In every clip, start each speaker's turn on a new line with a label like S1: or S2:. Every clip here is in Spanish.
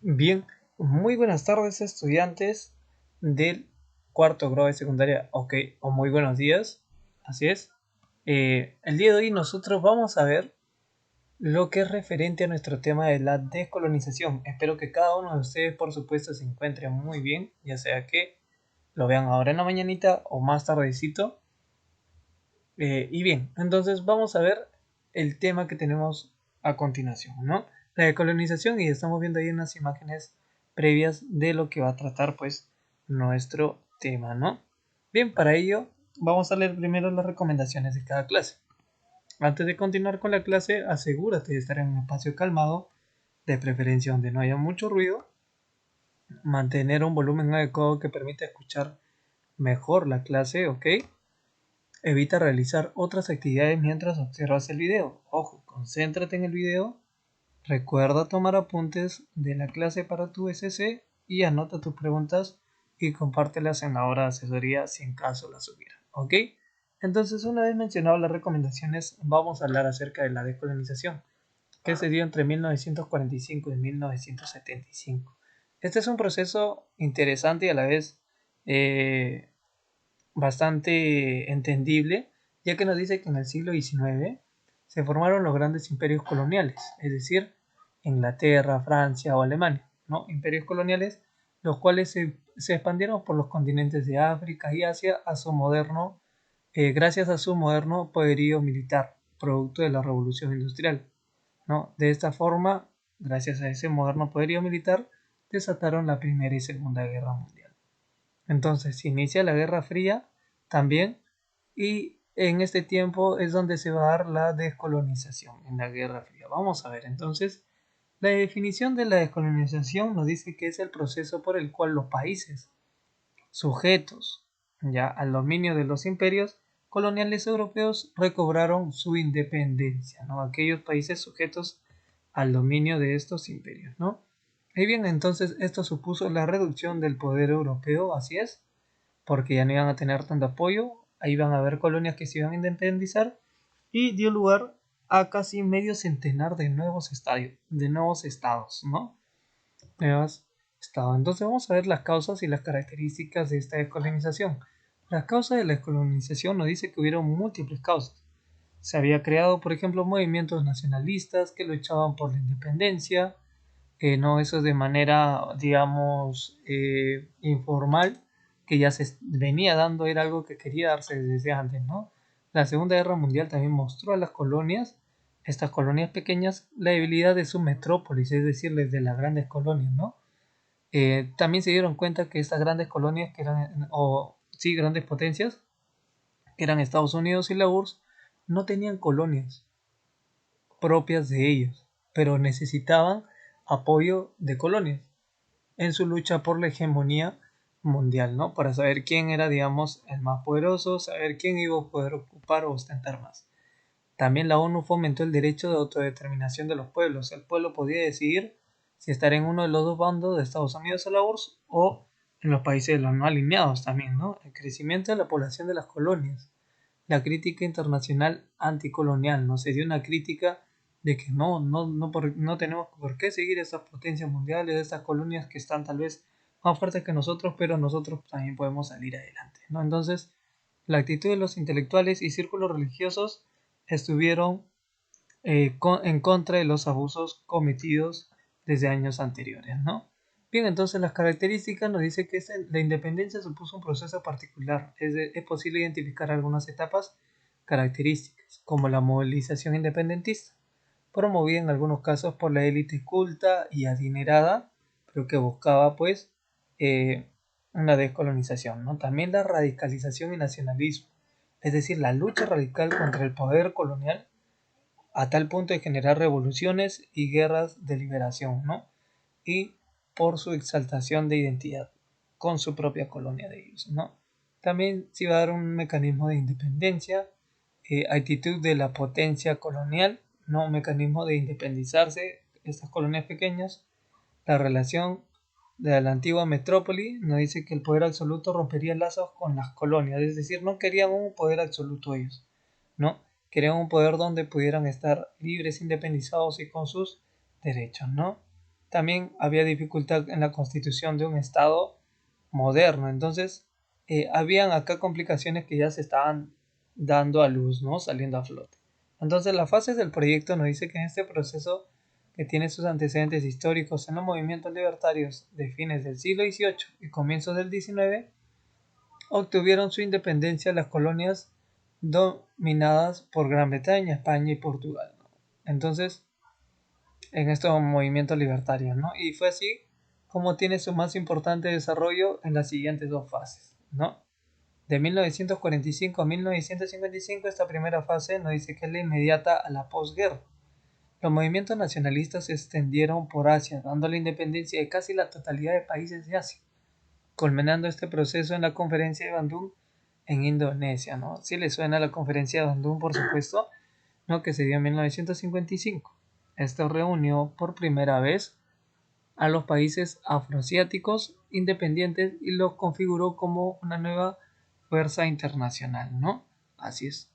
S1: Bien, muy buenas tardes estudiantes del cuarto grado de secundaria, ok, o muy buenos días, así es. El día de hoy nosotros vamos a ver lo que es referente a nuestro tema de la descolonización. Espero que cada uno de ustedes, por supuesto, se encuentre muy bien, ya sea que lo vean ahora en la mañanita o más tardecito. Y bien, entonces vamos a ver el tema que tenemos a continuación, ¿no? La decolonización, y estamos viendo ahí unas imágenes previas de lo que va a tratar pues nuestro tema, ¿no? Bien, para ello vamos a leer primero las recomendaciones de cada clase. Antes de continuar con la clase, asegúrate de estar en un espacio calmado, de preferencia donde no haya mucho ruido, mantener un volumen adecuado que permita escuchar mejor la clase, ¿ok? Evita realizar otras actividades mientras observas el video. Ojo, concéntrate en el video. Recuerda tomar apuntes de la clase para tu SC y anota tus preguntas y compártelas en la hora de asesoría si en caso las hubiera. ¿Ok? Entonces, una vez mencionado las recomendaciones, vamos a hablar acerca de la decolonización, que se dio entre 1945 y 1975. Este es un proceso interesante y a la vez eh, bastante entendible, ya que nos dice que en el siglo XIX se formaron los grandes imperios coloniales, es decir, Inglaterra, Francia o Alemania, ¿no? Imperios coloniales, los cuales se expandieron por los continentes de África y Asia a su moderno, gracias a su moderno poderío militar, producto de la revolución industrial, ¿no? De esta forma, gracias a ese moderno poderío militar, desataron la Primera y Segunda Guerra Mundial. Entonces se inicia la Guerra Fría también, y en este tiempo es donde se va a dar la descolonización, en la Guerra Fría. Vamos a ver, entonces, la definición de la descolonización nos dice que es el proceso por el cual los países sujetos ya al dominio de los imperios coloniales europeos recobraron su independencia, ¿no? Aquellos países sujetos al dominio de estos imperios, ¿no? Y bien, entonces esto supuso la reducción del poder europeo, así es, porque ya no iban a tener tanto apoyo, ahí iban a haber colonias que se iban a independizar y dio lugar a casi medio centenar de nuevos estados, ¿no? Nuevos estados. Entonces vamos a ver las causas y las características de esta descolonización. La causa de la descolonización nos dice que hubieron múltiples causas. Se había creado, por ejemplo, movimientos nacionalistas que luchaban por la independencia, no eso de manera, digamos, informal, que ya se venía dando, era algo que quería darse desde antes, ¿no? La Segunda Guerra Mundial también mostró a las colonias, estas colonias pequeñas, la debilidad de su metrópolis, es decir, desde las grandes colonias, ¿no? También se dieron cuenta que estas grandes colonias, que eran, o sí, grandes potencias, que eran Estados Unidos y la URSS, no tenían colonias propias de ellos, pero necesitaban apoyo de colonias en su lucha por la hegemonía mundial, ¿no? Para saber quién era, digamos, el más poderoso, saber quién iba a poder ocupar o ostentar más. También la ONU fomentó el derecho de autodeterminación de los pueblos. El pueblo podía decidir si estar en uno de los dos bandos de Estados Unidos o la URSS o en los países de los no alineados también, ¿no? El crecimiento de la población de las colonias. La crítica internacional anticolonial, ¿no? Se dio una crítica de que no tenemos por qué seguir esas potencias mundiales, esas colonias que están tal vez más fuertes que nosotros, pero nosotros también podemos salir adelante, ¿no? Entonces, la actitud de los intelectuales y círculos religiosos estuvieron en contra de los abusos cometidos desde años anteriores, ¿no? Bien, entonces las características nos dice que la independencia supuso un proceso particular. Es posible identificar algunas etapas características, como la movilización independentista, promovida en algunos casos por la élite culta y adinerada, pero que buscaba pues eh, una descolonización, ¿no? También la radicalización y nacionalismo, es decir, la lucha radical contra el poder colonial a tal punto de generar revoluciones y guerras de liberación, ¿no? Y por su exaltación de identidad con su propia colonia de ellos, ¿no? También se iba a dar un mecanismo de independencia, actitud de la potencia colonial, ¿no? Un mecanismo de independizarse estas colonias pequeñas, la relación de la antigua metrópoli nos dice que el poder absoluto rompería lazos con las colonias, es decir, no querían un poder absoluto ellos, ¿no? Querían un poder donde pudieran estar libres, independizados y con sus derechos, ¿no? también había dificultad en la constitución de un estado moderno. Entonces, habían acá complicaciones que ya se estaban dando a luz, ¿no? Saliendo a flote. Entonces, las fases del proyecto nos dice que en este proceso, que tiene sus antecedentes históricos en los movimientos libertarios de fines del siglo XVIII y comienzos del XIX, obtuvieron su independencia las colonias dominadas por Gran Bretaña, España y Portugal, ¿no? Entonces, en estos movimientos libertarios, ¿no? Y fue así como tiene su más importante desarrollo en las siguientes dos fases, ¿no? De 1945 a 1955, esta primera fase nos dice que es la inmediata a la posguerra. Los movimientos nacionalistas se extendieron por Asia, dando la independencia de casi la totalidad de países de Asia, culminando este proceso en la conferencia de Bandung en Indonesia, ¿no? Si le suena la conferencia de Bandung, por supuesto, ¿no? Que se dio en 1955. Esto reunió por primera vez a los países afroasiáticos independientes y los configuró como una nueva fuerza internacional, ¿no? Así es.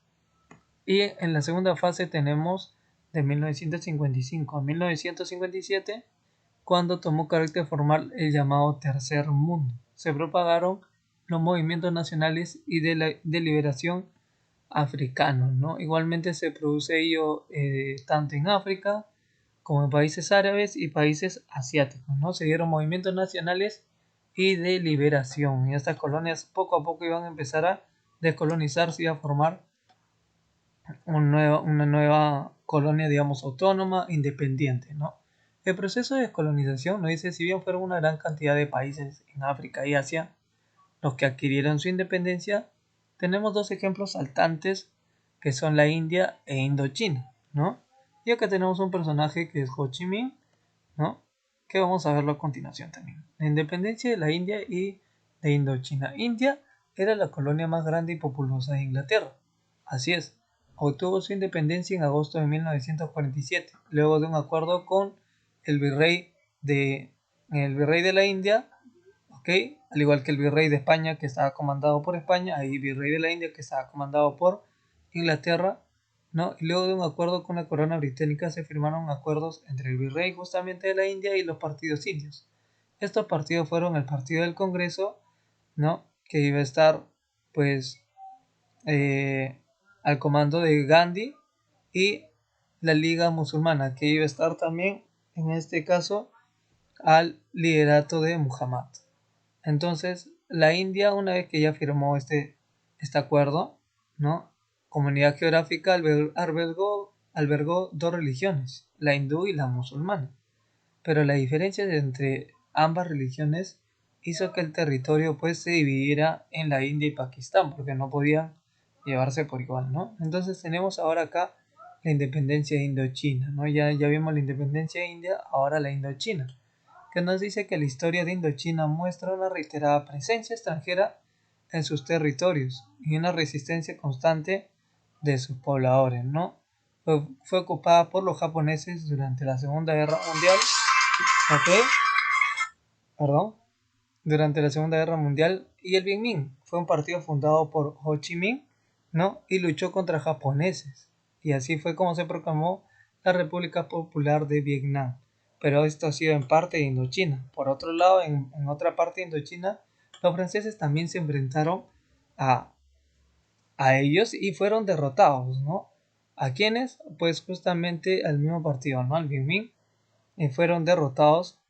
S1: Y en la segunda fase tenemos de 1955 a 1957, cuando tomó carácter formal el llamado Tercer Mundo. Se propagaron los movimientos nacionales y de liberación africanos, ¿no? Igualmente se produce ello tanto en África como en países árabes y países asiáticos, ¿no? Se dieron movimientos nacionales y de liberación, y estas colonias poco a poco iban a empezar a descolonizarse y a formar una nueva colonia, digamos, autónoma, independiente, ¿no? El proceso de descolonización nos dice, si bien fueron una gran cantidad de países en África y Asia los que adquirieron su independencia, tenemos dos ejemplos saltantes que son la India e Indochina, ¿no? Y acá tenemos un personaje que es Ho Chi Minh, ¿no? Que vamos a verlo a continuación también. La independencia de la India y de Indochina. India era la colonia más grande y populosa de Inglaterra. Así es, obtuvo su independencia en agosto de 1947, luego de un acuerdo con el virrey el virrey de la India, ¿ok? Al igual que el virrey de España, que estaba comandado por España, hay virrey de la India que estaba comandado por Inglaterra, ¿no? Y luego de un acuerdo con la corona británica se firmaron acuerdos entre el virrey justamente de la India y los partidos indios. Estos partidos fueron el Partido del Congreso, ¿no? Que iba a estar, pues, eh, al comando de Gandhi, y la Liga Musulmana, que iba a estar también, en este caso, al liderato de Muhammad. Entonces, la India, una vez que ya firmó este acuerdo, ¿no? Comunidad geográfica albergó dos religiones, la hindú y la musulmana. Pero la diferencia entre ambas religiones hizo que el territorio pues se dividiera en la India y Pakistán, porque no podían llevarse por igual, ¿no? Entonces tenemos ahora acá la independencia de Indochina, ¿no? Ya vimos la independencia de India, ahora la Indochina, que nos dice que la historia de Indochina muestra una reiterada presencia extranjera en sus territorios y una resistencia constante de sus pobladores, ¿no? Fue ocupada por los japoneses durante la Segunda Guerra Mundial, ¿ok? Perdón, durante la Segunda Guerra Mundial, y el Viet Minh fue un partido fundado por Ho Chi Minh, ¿no? Y luchó contra japoneses, y así fue como se proclamó la República Popular de Vietnam. Pero esto ha sido en parte de Indochina. Por otro lado, en otra parte de Indochina, los franceses también se enfrentaron a, a ellos y fueron derrotados, ¿no? ¿A quiénes? Pues justamente al mismo partido, ¿no? Al Viet Minh, y fueron derrotados.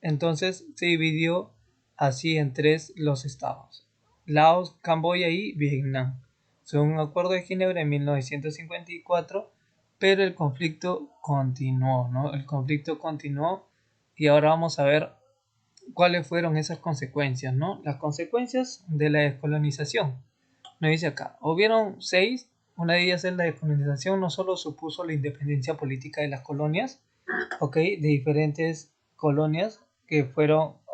S1: Entonces se dividió así en tres los estados: Laos, Camboya y Vietnam, según un acuerdo de Ginebra en 1954, pero el conflicto continuó, ¿no? El conflicto continuó, y ahora vamos a ver cuáles fueron esas consecuencias, ¿no? Las consecuencias de la descolonización. Nos dice acá, hubieron seis. Una de ellas es la descolonización, no solo supuso la independencia política de las colonias, ¿ok? De diferentes colonias que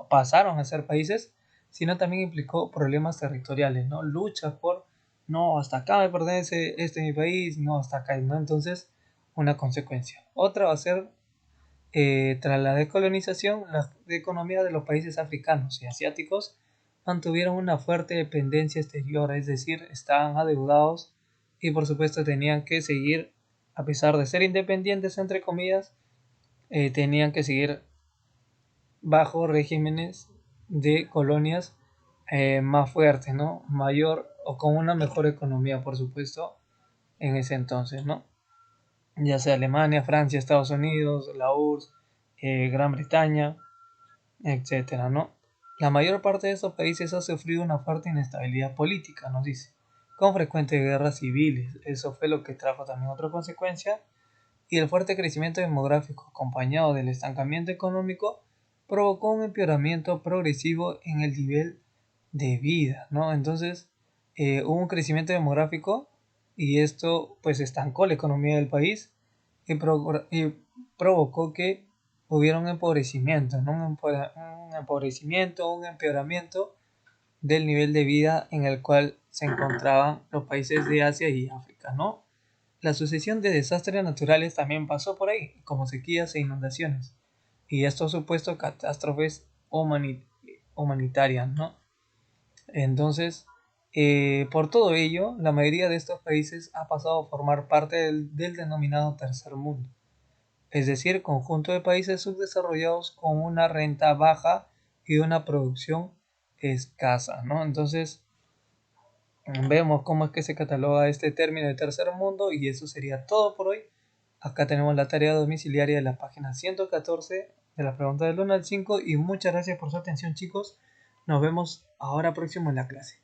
S1: pasaron a ser países, sino también implicó problemas territoriales, ¿no? Luchas por, no, hasta acá me pertenece, este es mi país, no, hasta acá, ¿no? Entonces, una consecuencia. Otra va a ser, tras la descolonización, la economía de los países africanos y asiáticos mantuvieron una fuerte dependencia exterior, es decir, estaban adeudados y por supuesto tenían que seguir, a pesar de ser independientes, entre comillas, tenían que seguir bajo regímenes de colonias más fuertes, ¿no? Mayor o con una mejor economía, por supuesto, en ese entonces, ¿no? Ya sea Alemania, Francia, Estados Unidos, la URSS, Gran Bretaña, etcétera, ¿no? La mayor parte de estos países ha sufrido una fuerte inestabilidad política, nos dice, con frecuentes guerras civiles. Eso fue lo que trajo también otra consecuencia. Y el fuerte crecimiento demográfico, acompañado del estancamiento económico, provocó un empeoramiento progresivo en el nivel de vida, ¿no? Entonces, hubo un crecimiento demográfico y esto pues estancó la economía del país y provocó que hubiera un empobrecimiento, ¿no? Un empobrecimiento, un empeoramiento del nivel de vida en el cual se encontraban los países de Asia y África, ¿no? La sucesión de desastres naturales también pasó por ahí, como sequías e inundaciones, y esto ha supuesto catástrofes humanitarias, ¿no? Entonces, por todo ello, la mayoría de estos países ha pasado a formar parte del denominado tercer mundo, es decir, conjunto de países subdesarrollados con una renta baja y una producción escasa, ¿no? Entonces, vemos cómo es que se cataloga este término de tercer mundo y eso sería todo por hoy. Acá tenemos la tarea domiciliaria de la página 114 de la pregunta del 1 al 5 y muchas gracias por su atención chicos. Nos vemos ahora próximo en la clase.